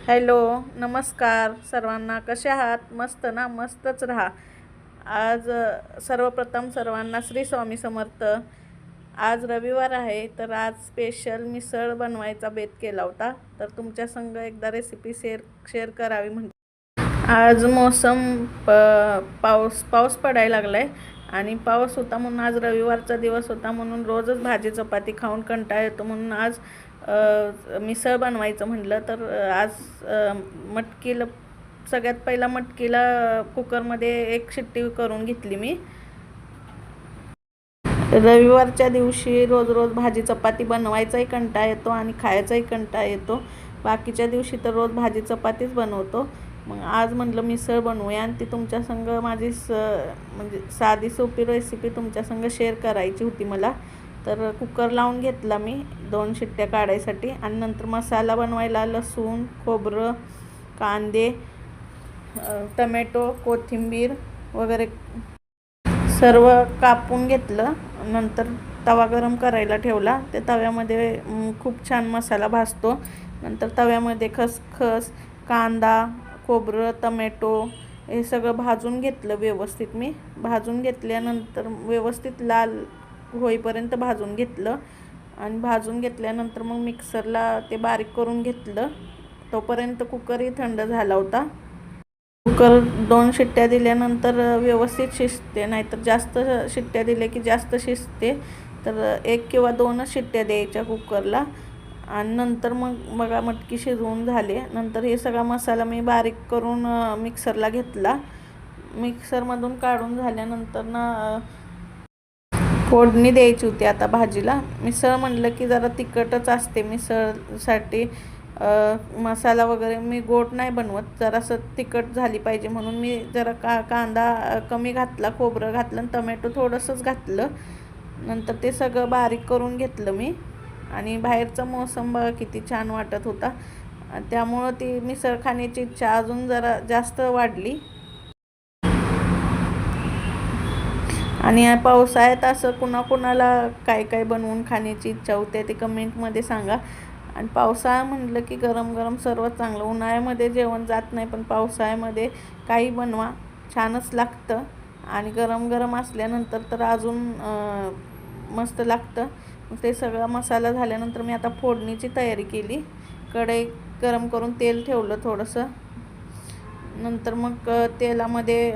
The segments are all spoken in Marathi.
हॅलो, नमस्कार सर्वांना. कसे आहात? मस्त ना? मस्तच राहा. आज सर्वप्रथम सर्वांना श्री स्वामी समर्थ. आज रविवार आहे, तर आज स्पेशल मिसळ बनवायचा बेत केला होता. तर तुमच्या संग एकदा रेसिपी शेअर करावी म्हणते. आज मोसम पाऊस पाऊस पडायला लागलाय आणि पाऊस होता म्हणून आज रविवारचा दिवस होता म्हणून रोजच भाजी चपाती खाऊन कंटाळा येतो म्हणून आज मिसळ बनवायचं म्हटलं. तर आज मटकीला सगळ्यात पहिला मटकीला कुकरमध्ये एक शिट्टी करून घेतली मी. रविवारच्या दिवशी रोज रोज भाजी चपाती बनवायचाही कंटाळा येतो आणि खायचाही कंटाळा येतो. बाकीच्या दिवशी तर रोज भाजी चपातीच बनवतो. मग आज म्हटलं मिसळ बनवूया आणि ती तुमच्या संग माझी म्हणजे साधी सोपी रेसिपी तुमच्या संग शेअर करायची होती मला. तर कुकर लावून घेतला मी 2 शिट्ट्या काढायसाठी आणि नंतर मसाला बनवायला लसूण, खोबरं, कांदे, टमॅटो, कोथिंबीर वगैरे सर्व कापून घेतलं. नंतर तवा गरम करायला ठेवला. त्या तव्यामध्ये खूप छान मसाला भाजतो. नंतर तव्यामध्ये खसखस, कांदा, खोबरं, टमॅटो हे सगळं भाजून घेतलं व्यवस्थित. मी भाजून घेतल्यानंतर व्यवस्थित लाल होईपर्यंत भाजून घेतलं आणि भाजून घेतल्यानंतर मग मिक्सरला ते बारीक करून घेतलं. तोपर्यंत कुकरही थंड झाला होता. कुकर 2 शिट्ट्या दिल्यानंतर व्यवस्थित शिजते, नाहीतर जास्त शिट्ट्या दिल्या की जास्त शिजते. तर 1 किंवा 2च शिट्ट्या द्यायच्या कुकरला आणि नंतर मग बघा मटकी शिजवून झाले. नंतर हे सगळा मसाला मी बारीक करून मिक्सरला घेतला. मिक्सरमधून काढून झाल्यानंतर ना फोडणी द्यायची होती आता भाजीला. मिसळ म्हटलं की जरा तिखटच असते मिसळसाठी. मसाला वगैरे मी गोड नाही बनवत, जरासं तिखट झाली पाहिजे म्हणून मी जरा कांदा कमी घातला, खोबरं घातलं आणि टमॅटो थोडंसंच घातलं. नंतर ते सगळं बारीक करून घेतलं मी आणि बाहेरचा मोसम बघा किती छान वाटत होता. त्यामुळं ती मिसळ खाण्याची इच्छा अजून जरा जास्त वाढली. आणि पावसाळ्यात असं कुणाकुणाला काय काय बनवून खाण्याची इच्छा होते ते कमेंटमध्ये सांगा. आणि पावसाळा म्हटलं की गरम गरम सर्व चांगलं. उन्हाळ्यामध्ये जेवण जात नाही, पण पावसाळ्यामध्ये काही बनवा छानच लागतं आणि गरम गरम असल्यानंतर तर अजून मस्त लागतं. मग ते सगळा मसाला झाल्यानंतर मी आता फोडणीची तयारी केली. कढई गरम करून तेल ठेवलं थोडंसं. नंतर मग तेलामध्ये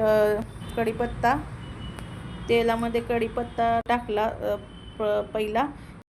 कढीपत्ता टाकला पहिला